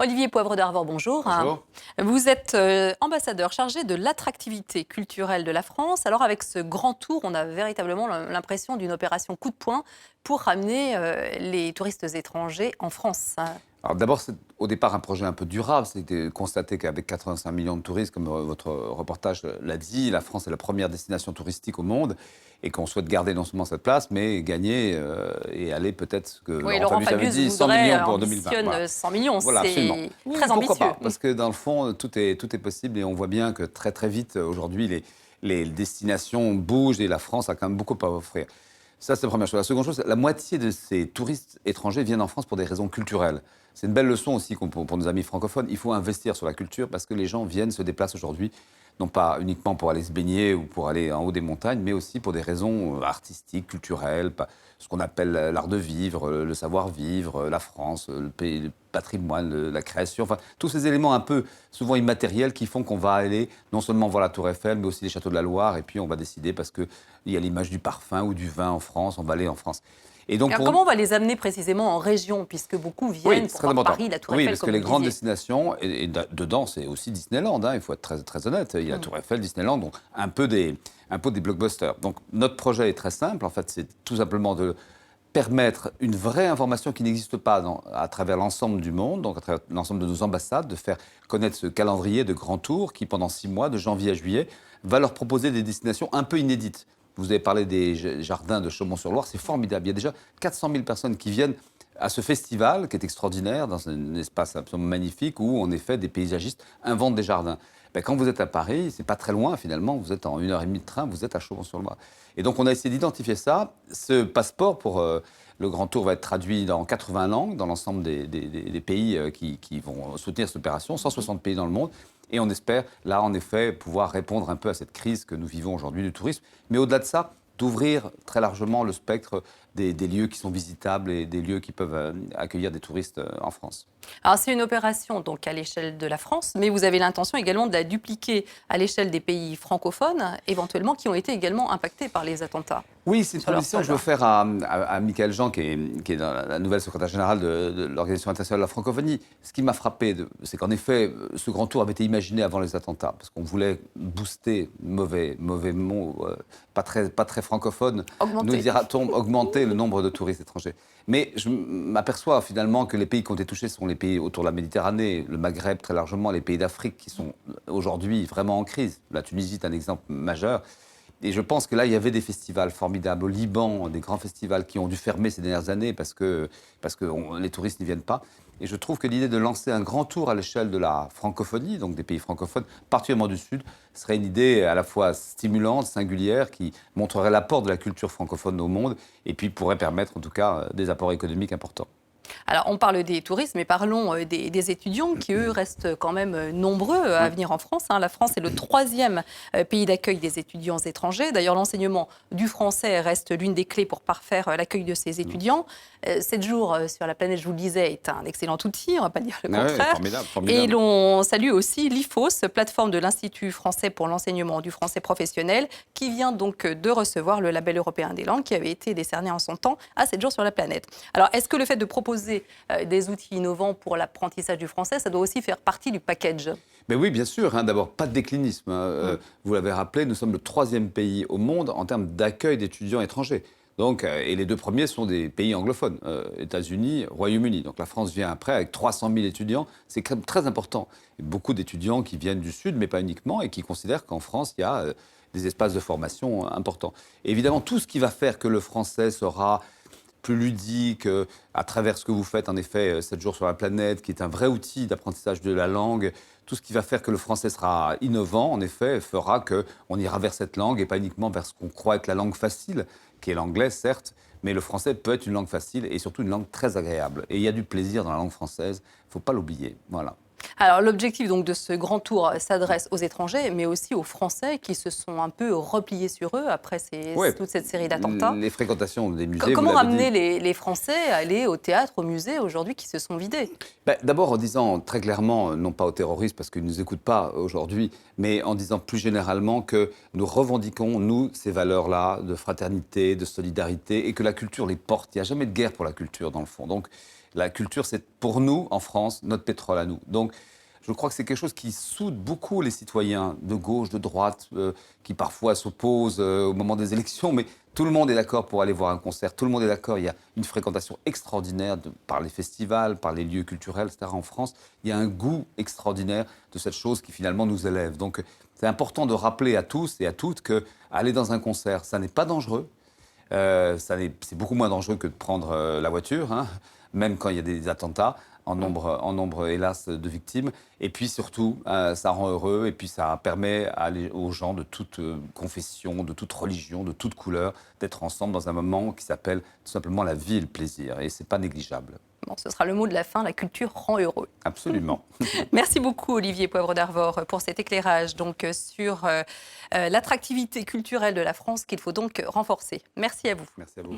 Olivier Poivre d'Arvor, bonjour. Bonjour. Vous êtes ambassadeur chargé de l'attractivité culturelle de la France. Alors avec ce grand tour, on a véritablement l'impression d'une opération coup de poing pour ramener les touristes étrangers en France. Alors d'abord, c'est au départ un projet un peu durable. C'était constaté qu'avec 85 millions de touristes, comme votre reportage l'a dit, la France est la première destination touristique au monde et qu'on souhaite garder non seulement cette place, mais gagner et aller peut-être, ce que Oui, Laurent Laurent Fabius avait Fabius dit, 100 voudrait, millions pour 2020. Voilà, ambitionne 100 millions, voilà absolument. c'est Oui, très pourquoi ambitieux. pas? Parce que dans le fond, tout est possible et on voit bien que très très vite, aujourd'hui, les destinations bougent et la France a quand même beaucoup à offrir. Ça, c'est la première chose. La seconde chose, la moitié de ces touristes étrangers viennent en France pour des raisons culturelles. C'est une belle leçon aussi pour nos amis francophones. Il faut investir sur la culture parce que les gens viennent, se déplacent aujourd'hui, non pas uniquement pour aller se baigner ou pour aller en haut des montagnes, mais aussi pour des raisons artistiques, culturelles, ce qu'on appelle l'art de vivre, le savoir-vivre, la France, le pays, le patrimoine, la création, enfin, tous ces éléments un peu souvent immatériels qui font qu'on va aller non seulement voir la Tour Eiffel, mais aussi les châteaux de la Loire, et puis on va décider, parce qu'il y a l'image du parfum ou du vin en France, on va aller en France. Et donc Alors, comment on va les amener précisément en région, puisque beaucoup oui, viennent c'est pour très voir important. Paris, la Tour Oui, Eiffel, parce que comme les vous le grandes disiez. destinations, et dedans, c'est aussi Disneyland, hein, il faut être très, très honnête. Il y a la Tour Eiffel, Disneyland, donc un peu des blockbusters. Donc notre projet est très simple, en fait, c'est tout simplement de permettre une vraie information qui n'existe pas à travers l'ensemble du monde, donc à travers l'ensemble de nos ambassades, de faire connaître ce calendrier de grand tour qui, pendant 6 mois, de janvier à juillet, va leur proposer des destinations un peu inédites. Vous avez parlé des jardins de Chaumont-sur-Loire, c'est formidable. Il y a déjà 400 000 personnes qui viennent à ce festival qui est extraordinaire, dans un espace absolument magnifique où, en effet, des paysagistes inventent des jardins. Ben, quand vous êtes à Paris, c'est pas très loin finalement, vous êtes en 1 heure et demie de train, vous êtes à Chaumont-sur-Loire. Et donc on a essayé d'identifier ça. Ce passeport pour le Grand Tour va être traduit dans 80 langues, dans l'ensemble des pays qui vont soutenir cette opération, 160 pays dans le monde. Et on espère, là, en effet, pouvoir répondre un peu à cette crise que nous vivons aujourd'hui du tourisme. Mais au-delà de ça, d'ouvrir très largement le spectre des lieux qui sont visitables et des lieux qui peuvent accueillir des touristes en France. Alors c'est une opération donc à l'échelle de la France, mais vous avez l'intention également de la dupliquer à l'échelle des pays francophones, éventuellement qui ont été également impactés par les attentats. Oui, c'est une Sur leur proposition que sol. je veux faire à Michael Jean, qui est dans la nouvelle secrétaire générale de l'Organisation internationale de la francophonie. Ce qui m'a frappé, c'est qu'en effet, ce grand tour avait été imaginé avant les attentats, parce qu'on voulait booster, mauvais mot, pas très francophone, nous Augmenter. dira-t-on, augmenter le nombre de touristes étrangers. Mais je m'aperçois finalement que les pays qui ont été touchés sont les pays autour de la Méditerranée, le Maghreb très largement, les pays d'Afrique qui sont aujourd'hui vraiment en crise. La Tunisie est un exemple majeur. Et je pense que là, il y avait des festivals formidables. Au Liban, des grands festivals qui ont dû fermer ces dernières années parce que les touristes n'y viennent pas. Et je trouve que l'idée de lancer un grand tour à l'échelle de la francophonie, donc des pays francophones, particulièrement du Sud, serait une idée à la fois stimulante, singulière, qui montrerait l'apport de la culture francophone au monde et puis pourrait permettre en tout cas des apports économiques importants. Alors, on parle des touristes, mais parlons des étudiants qui, eux, restent quand même nombreux à Oui. venir en France. La France est le troisième pays d'accueil des étudiants étrangers. D'ailleurs, l'enseignement du français reste l'une des clés pour parfaire l'accueil de ces étudiants. 7 jours sur la planète, je vous le disais, est un excellent outil, on ne va pas dire le Ah ouais, contraire. formidable, Et formidable. l'on salue aussi l'IFOS, plateforme de l'Institut français pour l'enseignement du français professionnel, qui vient donc de recevoir le label européen des langues qui avait été décerné en son temps à 7 jours sur la planète. Alors, est-ce que le fait de proposer des outils innovants pour l'apprentissage du français, ça doit aussi faire partie du package? Mais oui, bien sûr. D'abord, pas de déclinisme. Vous l'avez rappelé, nous sommes le troisième pays au monde en termes d'accueil d'étudiants étrangers. Donc, et les deux premiers sont des pays anglophones, États-Unis, Royaume-Uni. Donc la France vient après avec 300 000 étudiants. C'est quand même très important. Et beaucoup d'étudiants qui viennent du Sud, mais pas uniquement, et qui considèrent qu'en France, il y a des espaces de formation importants. Et évidemment, tout ce qui va faire que le français sera plus ludique, à travers ce que vous faites, en effet, 7 jours sur la planète, qui est un vrai outil d'apprentissage de la langue. Tout ce qui va faire que le français sera innovant, en effet, fera qu'on ira vers cette langue et pas uniquement vers ce qu'on croit être la langue facile, qui est l'anglais, certes, mais le français peut être une langue facile et surtout une langue très agréable. Et il y a du plaisir dans la langue française, il ne faut pas l'oublier. Voilà. Alors, l'objectif donc de ce grand tour s'adresse aux étrangers, mais aussi aux Français qui se sont un peu repliés sur eux après Ouais, toute cette série d'attentats. les fréquentations des musées, vous Comment l'avez dit. ramener les Français à aller au théâtre, au musée, aujourd'hui, qui se sont vidés? Ben, d'abord en disant très clairement, non pas aux terroristes parce qu'ils ne nous écoutent pas aujourd'hui, mais en disant plus généralement que nous revendiquons, nous, ces valeurs-là de fraternité, de solidarité, et que la culture les porte. Il n'y a jamais de guerre pour la culture, dans le fond. Donc La culture, c'est pour nous, en France, notre pétrole à nous. Donc, je crois que c'est quelque chose qui soude beaucoup les citoyens de gauche, de droite, qui parfois s'opposent au moment des élections, mais tout le monde est d'accord pour aller voir un concert, tout le monde est d'accord, il y a une fréquentation extraordinaire par les festivals, par les lieux culturels, etc. En France, il y a un goût extraordinaire de cette chose qui finalement nous élève. Donc c'est important de rappeler à tous et à toutes qu'aller dans un concert, ça n'est pas dangereux. C'est beaucoup moins dangereux que de prendre la voiture, hein, même quand il y a des attentats, en nombre, hélas, de victimes. Et puis surtout, ça rend heureux et puis ça permet aux gens de toute confession, de toute religion, de toute couleur, d'être ensemble dans un moment qui s'appelle tout simplement la vie et le plaisir. Et ce n'est pas négligeable. Bon, ce sera le mot de la fin, la culture rend heureux. Absolument. Merci beaucoup Olivier Poivre d'Arvor pour cet éclairage sur l'attractivité culturelle de la France qu'il faut donc renforcer. Merci à vous. Merci à vous.